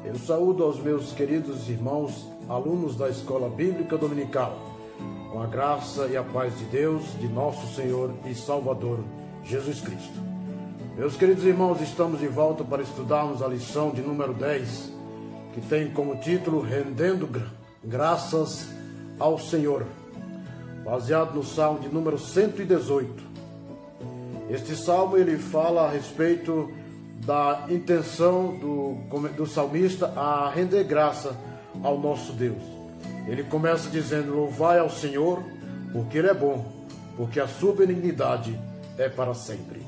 Eu saúdo aos meus queridos irmãos, alunos da Escola Bíblica Dominical, com a graça e a paz de Deus, de nosso Senhor e Salvador, Jesus Cristo. Meus queridos irmãos, estamos de volta para estudarmos a lição de número 10, que tem como título Rendendo Graças ao Senhor, baseado no Salmo de número 118. Este salmo ele fala a respeito da intenção do salmista a render graça ao nosso Deus. Ele começa dizendo: louvai ao Senhor, porque Ele é bom, porque a sua benignidade é para sempre.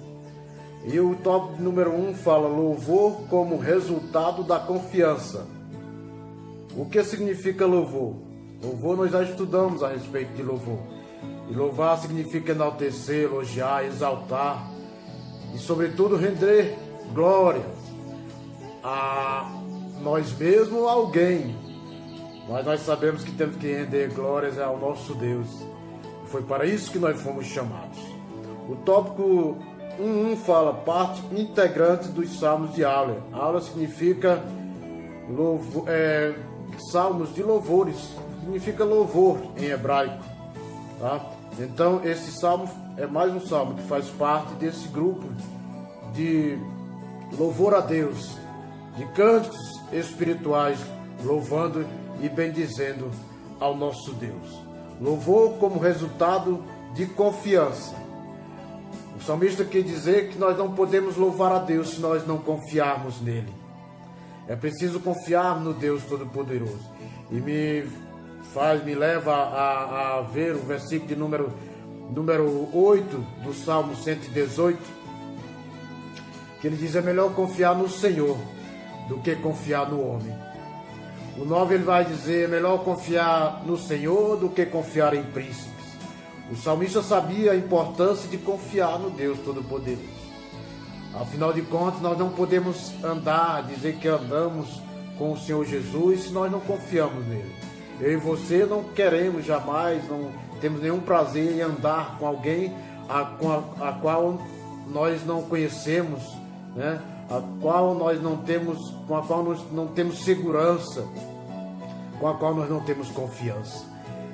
E o tópico número 1 fala louvor como resultado da confiança. O que significa louvor? Louvor nós já estudamos a respeito de louvor. E louvar significa enaltecer, elogiar, exaltar e sobretudo render glórias a nós mesmos ou a alguém. Mas nós sabemos que temos que render glórias ao nosso Deus. Foi para isso que nós fomos chamados. O tópico 1.1 fala parte integrante dos salmos de aula. Aula significa salmos de louvores. Significa louvor em hebraico. Tá? Então esse salmo é mais um salmo que faz parte desse grupo de louvor a Deus, de cânticos espirituais, louvando e bendizendo ao nosso Deus. Louvor como resultado de confiança. O salmista quer dizer que nós não podemos louvar a Deus se nós não confiarmos nele. É preciso confiar no Deus Todo-Poderoso. E me leva a ver o versículo de número 8 do Salmo 118, que ele diz: é melhor confiar no Senhor do que confiar no homem. O 9 ele vai dizer: é melhor confiar no Senhor do que confiar em príncipes. O salmista sabia a importância de confiar no Deus Todo-Poderoso. Afinal de contas, nós não podemos dizer que andamos com o Senhor Jesus se nós não confiamos nele. Eu e você não queremos jamais, não temos nenhum prazer em andar com alguém a qual nós não conhecemos, né? Com a qual nós não temos segurança, com a qual nós não temos confiança.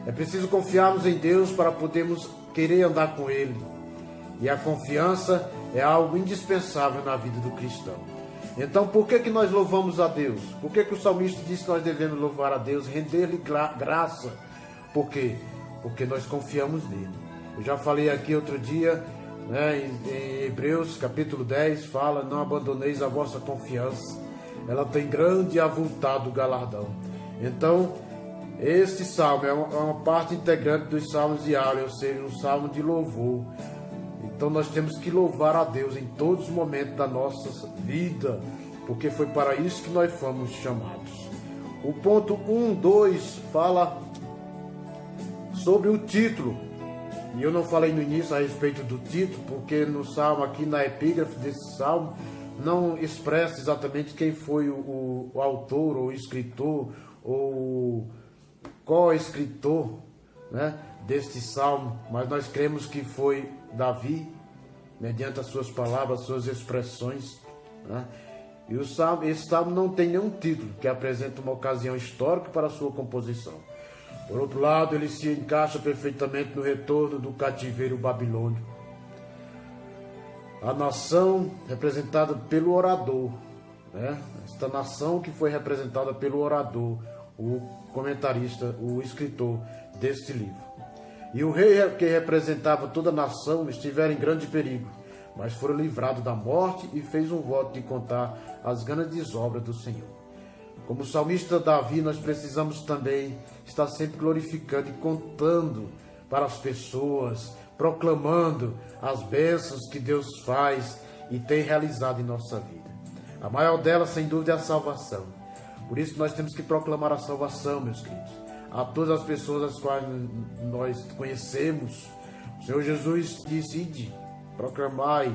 É preciso confiarmos em Deus para podermos querer andar com Ele. E a confiança é algo indispensável na vida do cristão. Então, por que nós louvamos a Deus? Por que o salmista disse que nós devemos louvar a Deus, render-lhe graça? Por quê? Porque nós confiamos nele. Eu já falei aqui outro dia, né, em Hebreus capítulo 10, fala: não abandoneis a vossa confiança, ela tem grande e avultado galardão. Então, este salmo é uma parte integrante dos salmos diários, ou seja, um salmo de louvor. Então nós temos que louvar a Deus em todos os momentos da nossa vida, porque foi para isso que nós fomos chamados. O ponto 1.2 fala sobre o título. E eu não falei no início a respeito do título, porque no salmo, aqui na epígrafe desse salmo, não expressa exatamente quem foi o autor, ou o escritor, ou co-escritor, né, deste salmo. Mas nós cremos que foi Davi, mediante as suas palavras, as suas expressões, né? E esse salmo não tem nenhum título que apresenta uma ocasião histórica para a sua composição. Por outro lado, ele se encaixa perfeitamente no retorno do cativeiro babilônico. A nação representada pelo orador, né? Esta nação que foi representada pelo orador, o comentarista, o escritor deste livro. E o rei que representava toda a nação estiveram em grande perigo, mas foram livrados da morte e fez um voto de contar as grandes obras do Senhor. Como o salmista Davi, nós precisamos também estar sempre glorificando e contando para as pessoas, proclamando as bênçãos que Deus faz e tem realizado em nossa vida. A maior delas, sem dúvida, é a salvação. Por isso nós temos que proclamar a salvação, meus queridos, a todas as pessoas as quais nós conhecemos. O Senhor Jesus disse: ide, proclamai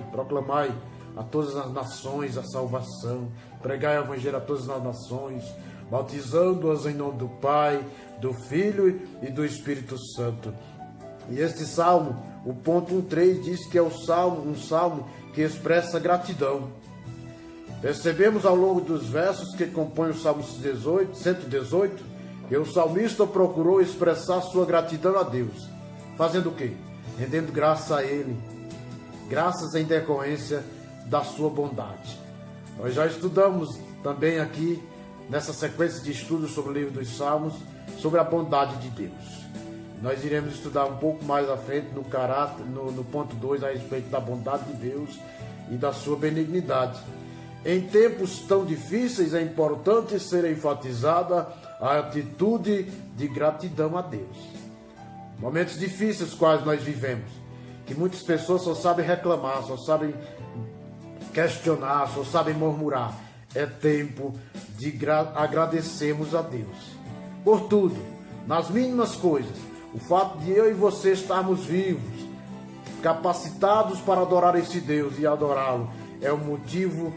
a todas as nações a salvação, pregai o evangelho a todas as nações, batizando-as em nome do Pai, do Filho e do Espírito Santo. E este salmo, o ponto 1.3, diz que é um salmo que expressa gratidão. Percebemos ao longo dos versos que compõem o Salmo 118, que o salmista procurou expressar sua gratidão a Deus. Fazendo o quê? Rendendo graça a Ele, graças em decorrência da sua bondade. Nós já estudamos também aqui, nessa sequência de estudos sobre o livro dos Salmos, sobre a bondade de Deus. Nós iremos estudar um pouco mais à frente no ponto 2 a respeito da bondade de Deus e da sua benignidade. Em tempos tão difíceis é importante ser enfatizada a atitude de gratidão a Deus. Momentos difíceis quais nós vivemos, que muitas pessoas só sabem reclamar, só sabem questionar, só sabem murmurar. É tempo de agradecermos a Deus por tudo, nas mínimas coisas. O fato de eu e você estarmos vivos, capacitados para adorar esse Deus e adorá-lo, é o motivo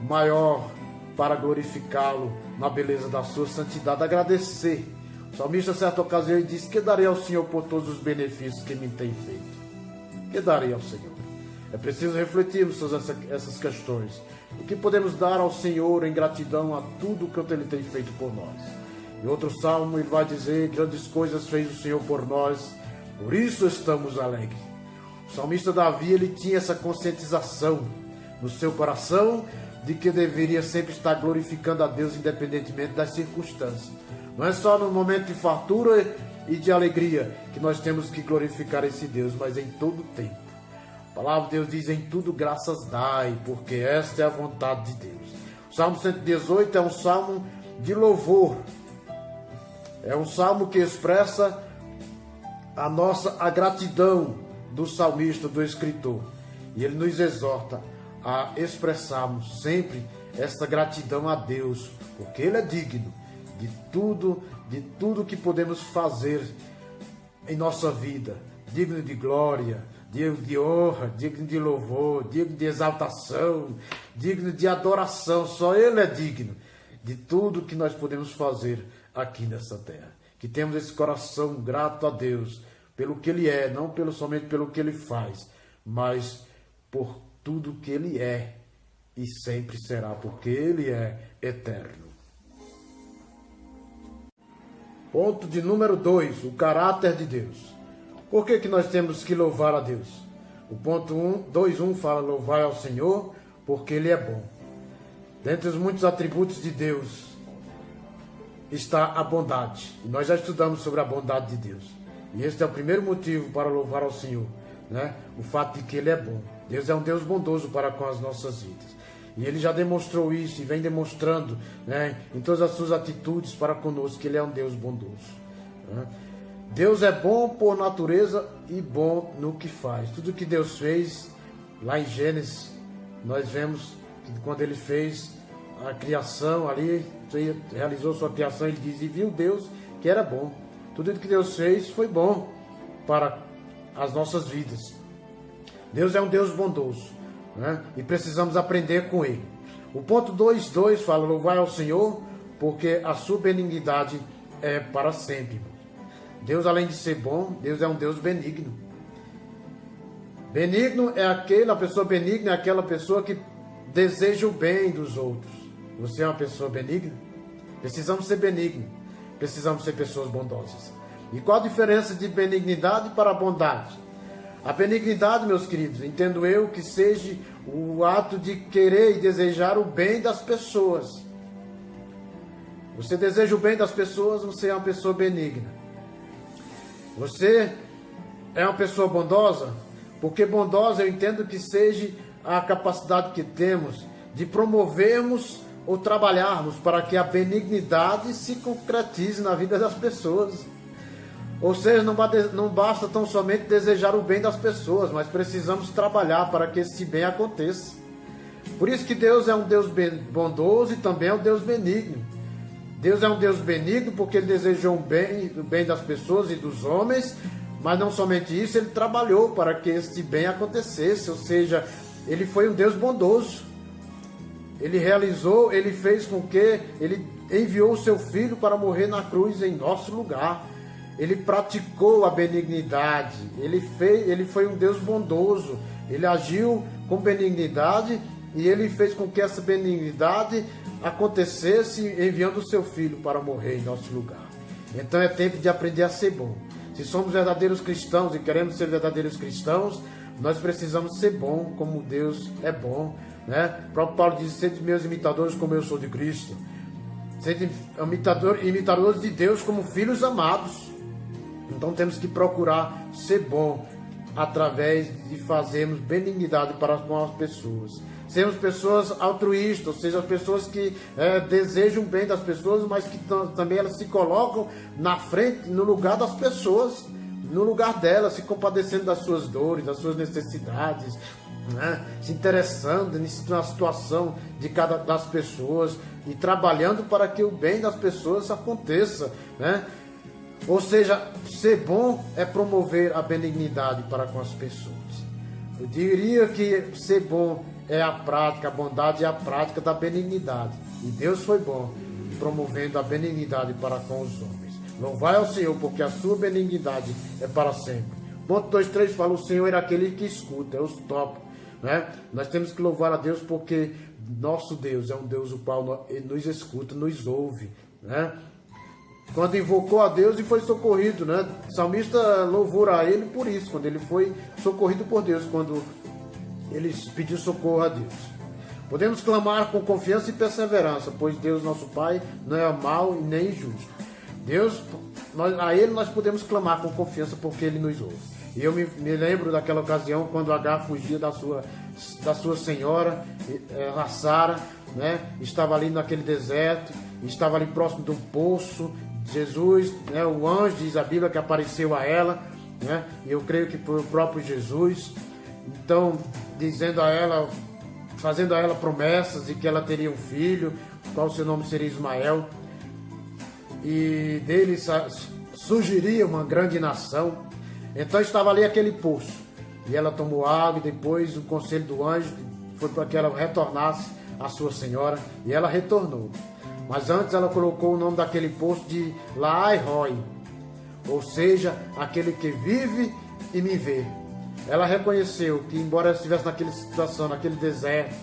maior para glorificá-lo na beleza da sua santidade. Agradecer. O salmista, em certa ocasião, ele disse: que darei ao Senhor por todos os benefícios que me tem feito? Que darei ao Senhor? É preciso refletirmos sobre essas questões. O que podemos dar ao Senhor em gratidão a tudo que Ele tem feito por nós? Em outro salmo ele vai dizer: grandes coisas fez o Senhor por nós, por isso estamos alegres. O salmista Davi, ele tinha essa conscientização no seu coração de que deveria sempre estar glorificando a Deus independentemente das circunstâncias. Não é só no momento de fartura e de alegria que nós temos que glorificar esse Deus, mas em todo o tempo. A palavra de Deus diz: em tudo graças dai, porque esta é a vontade de Deus. O Salmo 118 é um salmo de louvor. É um salmo que expressa a gratidão do salmista, do escritor. E ele nos exorta a expressarmos sempre esta gratidão a Deus, porque Ele é digno de tudo que podemos fazer em nossa vida, digno de glória, digno de honra, digno de louvor, digno de exaltação, digno de adoração. Só Ele é digno de tudo que nós podemos fazer aqui nessa terra. Que temos esse coração grato a Deus pelo que Ele é, não somente pelo que Ele faz, mas por tudo que Ele é e sempre será, porque Ele é eterno. Ponto de número 2, o caráter de Deus. Por que nós temos que louvar a Deus? O ponto 2.1 fala: louvai ao Senhor, porque Ele é bom. Dentre os muitos atributos de Deus está a bondade. E nós já estudamos sobre a bondade de Deus. E este é o primeiro motivo para louvar ao Senhor, né? O fato de que Ele é bom. Deus é um Deus bondoso para com as nossas vidas. E Ele já demonstrou isso e vem demonstrando, né, em todas as suas atitudes para conosco, que Ele é um Deus bondoso, né? Deus é bom por natureza e bom no que faz. Tudo que Deus fez, lá em Gênesis, nós vemos que quando Ele fez a criação ali, realizou sua criação, Ele diz: e viu Deus que era bom. Tudo que Deus fez foi bom para as nossas vidas. Deus é um Deus bondoso, né? E precisamos aprender com Ele. O ponto 2.2 fala: louvai ao Senhor, porque a sua benignidade é para sempre. Deus, além de ser bom, Deus é um Deus benigno. Benigno é a pessoa benigna é aquela pessoa que deseja o bem dos outros. Você é uma pessoa benigna? Precisamos ser benignos. Precisamos ser pessoas bondosas. E qual a diferença de benignidade para bondade? A benignidade, meus queridos, entendo eu que seja o ato de querer e desejar o bem das pessoas. Você deseja o bem das pessoas, você é uma pessoa benigna. Você é uma pessoa bondosa, porque bondosa eu entendo que seja a capacidade que temos de promovermos ou trabalharmos para que a benignidade se concretize na vida das pessoas. Ou seja, não basta tão somente desejar o bem das pessoas, mas precisamos trabalhar para que esse bem aconteça. Por isso que Deus é um Deus bondoso e também é um Deus benigno. Deus é um Deus benigno porque Ele desejou o bem das pessoas e dos homens, mas não somente isso, Ele trabalhou para que este bem acontecesse. Ou seja, Ele foi um Deus bondoso. Ele realizou, Ele fez com que Ele enviou o seu Filho para morrer na cruz em nosso lugar. Ele praticou a benignidade. Ele foi um Deus bondoso. Ele agiu com benignidade e ele fez com que essa benignidade acontecesse enviando o seu filho para morrer em nosso lugar. Então é tempo de aprender a ser bom. Se somos verdadeiros cristãos e queremos ser verdadeiros cristãos, nós precisamos ser bom como Deus é bom, né? O próprio Paulo diz: sede meus imitadores como eu sou de Cristo. Sede imitadores de Deus como filhos amados. Então temos que procurar ser bom através de fazermos benignidade para com as pessoas. Sermos pessoas altruístas, ou seja, pessoas que desejam o bem das pessoas, mas que também elas se colocam na frente, no lugar das pessoas, no lugar delas, se compadecendo das suas dores, das suas necessidades, né? Se interessando na situação de cada das pessoas e trabalhando para que o bem das pessoas aconteça, né? Ou seja, ser bom é promover a benignidade para com as pessoas. Eu diria que ser bom é a prática, a bondade é a prática da benignidade. E Deus foi bom, promovendo a benignidade para com os homens. Louvai ao Senhor, porque a sua benignidade é para sempre. Ponto 2.3 fala: o Senhor é aquele que escuta, é os tópicos, né? Nós temos que louvar a Deus porque nosso Deus é um Deus o qual ele nos escuta, nos ouve, né? Quando invocou a Deus e foi socorrido, né? O salmista louvou a ele por isso, quando ele foi socorrido por Deus, quando ele pediu socorro a Deus. Podemos clamar com confiança e perseverança, pois Deus, nosso Pai, não é mau e nem injusto. A Ele nós podemos clamar com confiança porque Ele nos ouve. E eu me lembro daquela ocasião quando Agar fugia da sua senhora, a Sara, né? Estava ali naquele deserto, estava ali próximo de um poço. Jesus, né? O anjo, diz a Bíblia, que apareceu a ela, né? E eu creio que foi o próprio Jesus. Então, dizendo a ela, fazendo a ela promessas de que ela teria um filho, qual seu nome seria Ismael, e dele surgiria uma grande nação. Então estava ali aquele poço, e ela tomou água, e depois o conselho do anjo foi para que ela retornasse à sua senhora, e ela retornou. Mas antes ela colocou o nome daquele poço de Laai-Roi, ou seja, aquele que vive e me vê. Ela reconheceu que, embora ela estivesse naquela situação, naquele deserto,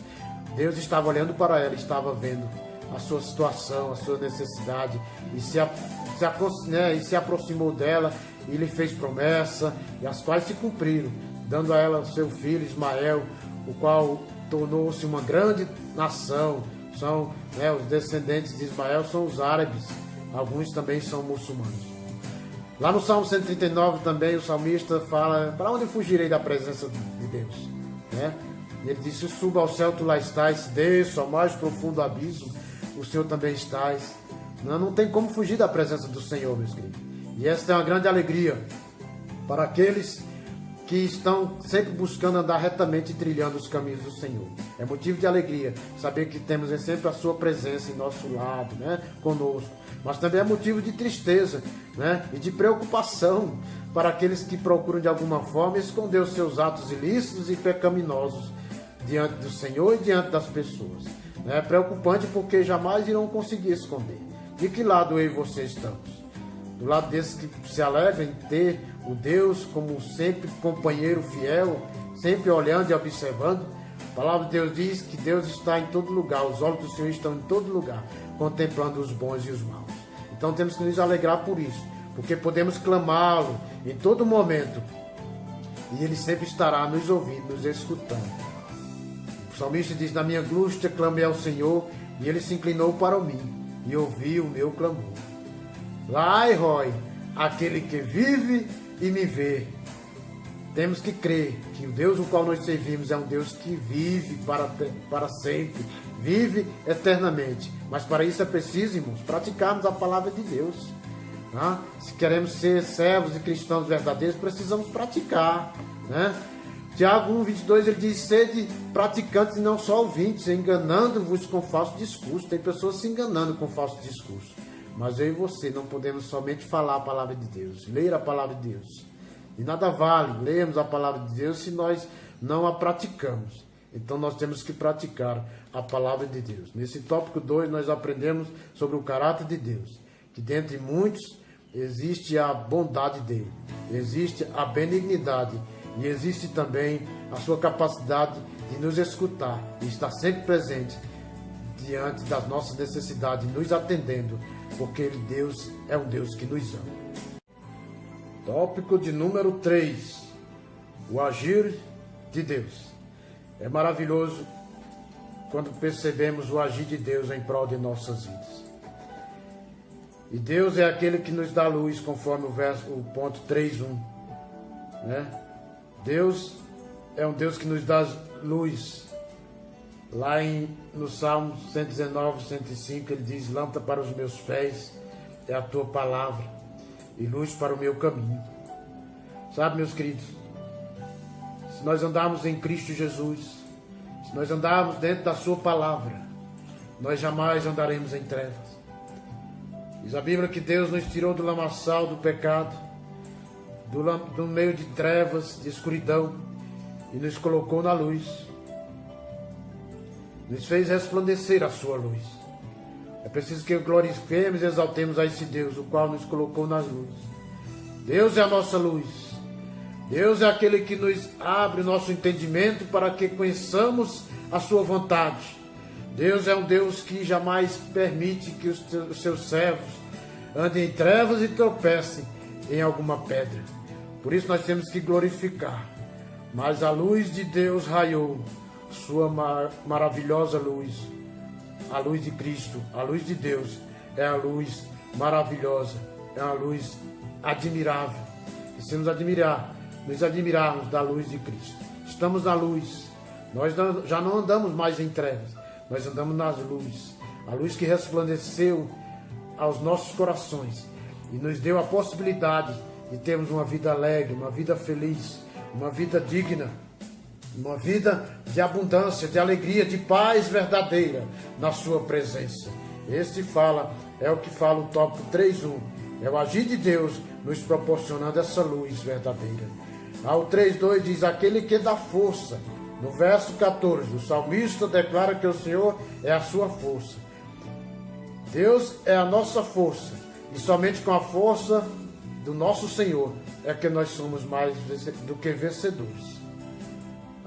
Deus estava olhando para ela, estava vendo a sua situação, a sua necessidade, e se aproximou dela, e lhe fez promessa, e as quais se cumpriram, dando a ela o seu filho Ismael, o qual tornou-se uma grande nação. São, né, os descendentes de Ismael são os árabes, alguns também são muçulmanos. Lá no Salmo 139 também o salmista fala: para onde fugirei da presença de Deus? Né? Ele disse: suba ao céu, tu lá estás, desço ao mais profundo abismo, o Senhor também estás. Não tem como fugir da presença do Senhor, meus queridos. E esta é uma grande alegria para aqueles que estão sempre buscando andar retamente e trilhando os caminhos do Senhor. É motivo de alegria saber que temos sempre a sua presença em nosso lado, né, conosco. Mas também é motivo de tristeza, né, e de preocupação para aqueles que procuram de alguma forma esconder os seus atos ilícitos e pecaminosos diante do Senhor e diante das pessoas. É preocupante porque jamais irão conseguir esconder. De que lado eu e você estamos? Do lado desses que se alegram em ter o Deus como sempre companheiro fiel, sempre olhando e observando? A palavra de Deus diz que Deus está em todo lugar, os olhos do Senhor estão em todo lugar, contemplando os bons e os maus. Então temos que nos alegrar por isso, porque podemos clamá-lo em todo momento, e Ele sempre estará nos ouvindo, nos escutando. O salmista diz: na minha angústia clamei ao Senhor, e Ele se inclinou para mim, e ouviu o meu clamor. Laai-Roi, aquele que vive e me vê. Temos que crer que o Deus o qual nós servimos é um Deus que vive para sempre, vive eternamente. Mas para isso é preciso, irmãos, praticarmos a palavra de Deus. Né? Se queremos ser servos e cristãos verdadeiros, precisamos praticar. Né? Tiago 1,22, ele diz: sede praticantes e não só ouvintes, enganando-vos com falso discurso. Tem pessoas se enganando com falso discurso. Mas eu e você não podemos somente falar a palavra de Deus, ler a palavra de Deus. E nada vale lermos a palavra de Deus se nós não a praticamos. Então nós temos que praticar a palavra de Deus. Nesse tópico 2 nós aprendemos sobre o caráter de Deus, que dentre muitos existe a bondade dele, existe a benignidade e existe também a sua capacidade de nos escutar e estar sempre presente diante das nossas necessidades, nos atendendo, porque Deus é um Deus que nos ama. Tópico de número 3, o agir de Deus. É maravilhoso quando percebemos o agir de Deus em prol de nossas vidas. E Deus é aquele que nos dá luz, conforme o ponto 3.1. Né? Deus é um Deus que nos dá luz. Lá no Salmo 119, 105, ele diz: lâmpada para os meus pés é a tua palavra e luz para o meu caminho. Sabe, meus queridos, se nós andarmos em Cristo Jesus, se nós andarmos dentro da sua palavra, nós jamais andaremos em trevas. Diz a Bíblia que Deus nos tirou do lamaçal do pecado, do meio de trevas, de escuridão, e nos colocou na luz. Nos fez resplandecer a sua luz. É preciso que glorifiquemos e exaltemos a esse Deus, o qual nos colocou nas luzes. Deus é a nossa luz. Deus é aquele que nos abre o nosso entendimento para que conheçamos a sua vontade. Deus é um Deus que jamais permite que os seus servos andem em trevas e tropecem em alguma pedra. Por isso nós temos que glorificar. Mas a luz de Deus raiou, sua maravilhosa luz, a luz de Cristo, a luz de Deus, é a luz maravilhosa, é uma luz admirável. Precisamos nos admirarmos da luz de Cristo. Estamos na luz, nós já não andamos mais em trevas, nós andamos nas luzes, a luz que resplandeceu aos nossos corações e nos deu a possibilidade de termos uma vida alegre, uma vida feliz, uma vida digna, uma vida de abundância, de alegria, de paz verdadeira na sua presença. É o que fala o tópico 3.1. É o agir de Deus nos proporcionando essa luz verdadeira. Ao 3.2 diz: aquele que dá força. No verso 14, o salmista declara que o Senhor é a sua força. Deus é a nossa força. E somente com a força do nosso Senhor é que nós somos mais do que vencedores.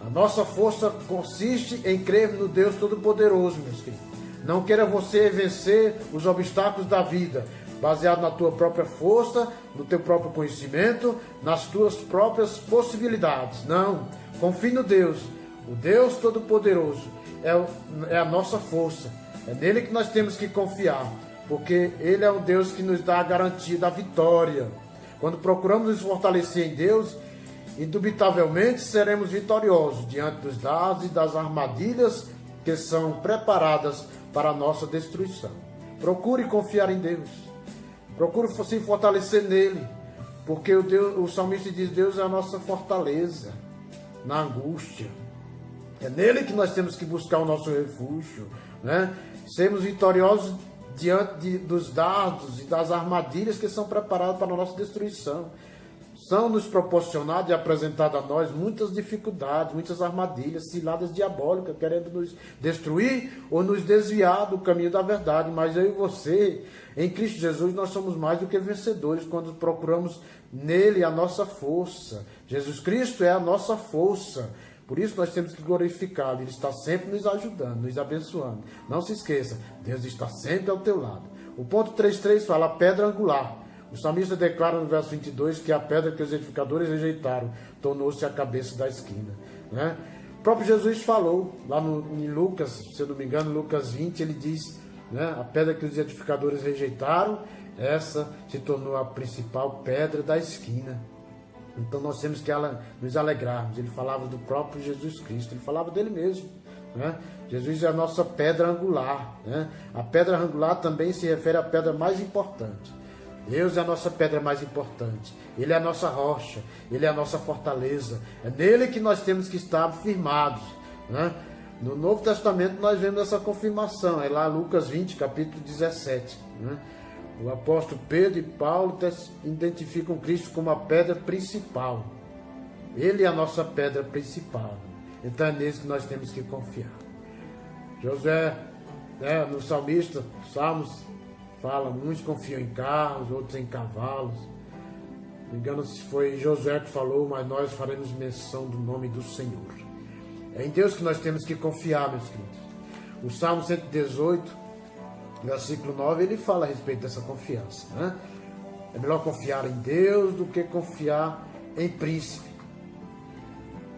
A nossa força consiste em crer no Deus Todo-Poderoso, meus queridos. Não queira você vencer os obstáculos da vida, baseado na tua própria força, no teu próprio conhecimento, nas tuas próprias possibilidades. Não, confie no Deus. O Deus Todo-Poderoso é a nossa força. É nele que nós temos que confiar, porque Ele é um Deus que nos dá a garantia da vitória. Quando procuramos nos fortalecer em Deus, indubitavelmente seremos vitoriosos diante dos dados e das armadilhas que são preparadas para a nossa destruição. Procure confiar em Deus. Procure se fortalecer nele, porque o salmista diz: Deus é a nossa fortaleza na angústia. É nele que nós temos que buscar o nosso refúgio, né? Sermos vitoriosos diante dos dardos e das armadilhas que são preparadas para a nossa destruição. São nos proporcionadas e apresentadas a nós muitas dificuldades, muitas armadilhas, ciladas diabólicas, querendo nos destruir ou nos desviar do caminho da verdade. Mas eu e você, em Cristo Jesus, nós somos mais do que vencedores quando procuramos nele a nossa força. Jesus Cristo é a nossa força. Por isso nós temos que glorificá-lo. Ele está sempre nos ajudando, nos abençoando. Não se esqueça, Deus está sempre ao teu lado. O ponto 3.3 fala a pedra angular. O salmista declara no verso 22 que a pedra que os edificadores rejeitaram tornou-se a cabeça da esquina. Né? O próprio Jesus falou, lá em Lucas, se eu não me engano, Lucas 20, ele diz, né, a pedra que os edificadores rejeitaram, essa se tornou a principal pedra da esquina. Então nós temos que nos alegrarmos. Ele falava do próprio Jesus Cristo, ele falava dele mesmo. Né? Jesus é a nossa pedra angular. Né? A pedra angular também se refere à pedra mais importante. Deus é a nossa pedra mais importante. Ele é a nossa rocha. Ele é a nossa fortaleza. É nele que nós temos que estar firmados. Né? No Novo Testamento nós vemos essa confirmação. É lá Lucas 20, capítulo 17. Né? O apóstolo Pedro e Paulo identificam Cristo como a pedra principal. Ele é a nossa pedra principal. Então é nele que nós temos que confiar. Josué, né, no salmista, Salmos, fala, muitos confiam em carros, outros em cavalos. Não me engano se foi Josué que falou, mas nós faremos menção do nome do Senhor. É em Deus que nós temos que confiar, meus queridos. O Salmo 118, versículo 9, ele fala a respeito dessa confiança, né? É melhor confiar em Deus do que confiar em príncipe.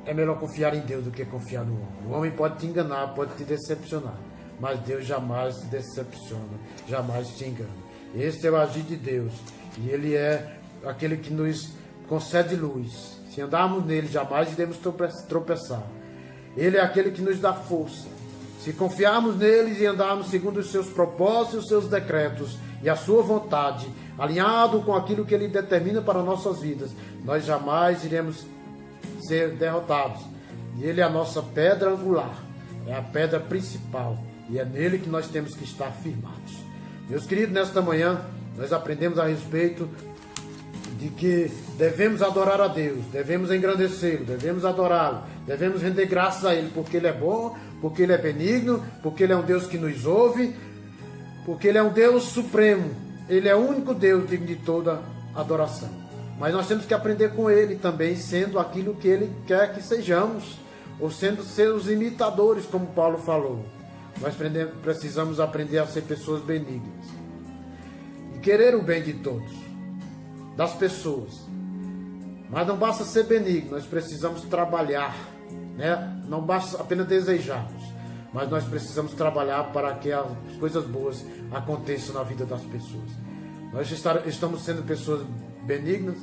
É melhor confiar em Deus do que confiar no homem. O homem pode te enganar, pode te decepcionar, mas Deus jamais te decepciona, jamais te engana. Este é o agir de Deus, e Ele é aquele que nos concede luz. Se andarmos nele, jamais iremos tropeçar. Ele é aquele que nos dá força. Se confiarmos nele e andarmos segundo os seus propósitos, os seus decretos e a sua vontade, alinhado com aquilo que Ele determina para nossas vidas, nós jamais iremos ser derrotados. E Ele é a nossa pedra angular, é a pedra principal, e é nele que nós temos que estar firmados. Meus queridos, nesta manhã nós aprendemos a respeito de que devemos adorar a Deus, devemos engrandecê-lo, devemos adorá-lo, devemos render graças a Ele, porque Ele é bom, porque Ele é benigno, porque Ele é um Deus que nos ouve, porque Ele é um Deus supremo, Ele é o único Deus digno de toda adoração. Mas nós temos que aprender com Ele também, sendo aquilo que Ele quer que sejamos, ou sendo seus imitadores, como Paulo falou. Nós precisamos aprender a ser pessoas benignas e querer o bem de todos, das pessoas. Mas não basta ser benigno, nós precisamos trabalhar, né? Não basta apenas desejarmos, mas nós precisamos trabalhar para que as coisas boas aconteçam na vida das pessoas. Nós estamos sendo pessoas benignas,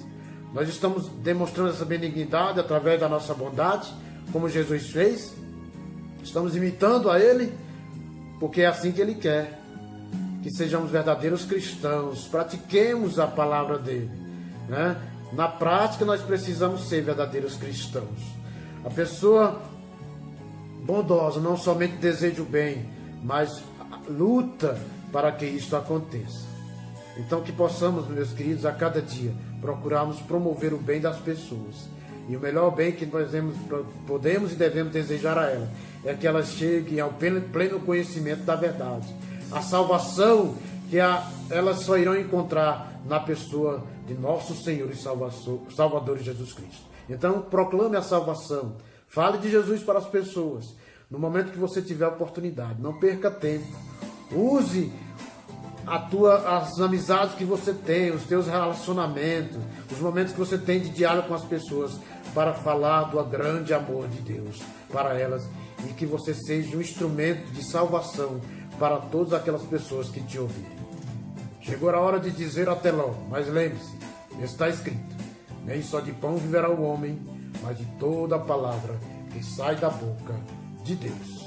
nós estamos demonstrando essa benignidade através da nossa bondade, como Jesus fez. Estamos imitando a Ele, porque é assim que Ele quer, que sejamos verdadeiros cristãos, pratiquemos a palavra dEle, né? Na prática, nós precisamos ser verdadeiros cristãos. A pessoa bondosa não somente deseja o bem, mas luta para que isso aconteça. Então, que possamos, meus queridos, a cada dia procurarmos promover o bem das pessoas. E o melhor bem que nós podemos e devemos desejar a ela é que elas cheguem ao pleno conhecimento da verdade. A salvação que elas só irão encontrar na pessoa de nosso Senhor e Salvador Jesus Cristo. Então, proclame a salvação. Fale de Jesus para as pessoas. No momento que você tiver oportunidade, não perca tempo. Use as amizades que você tem, os teus relacionamentos, os momentos que você tem de diálogo com as pessoas, para falar do grande amor de Deus para elas, e que você seja um instrumento de salvação para todas aquelas pessoas que te ouvirem. Chegou a hora de dizer até logo, mas lembre-se, está escrito: nem só de pão viverá o homem, mas de toda a palavra que sai da boca de Deus.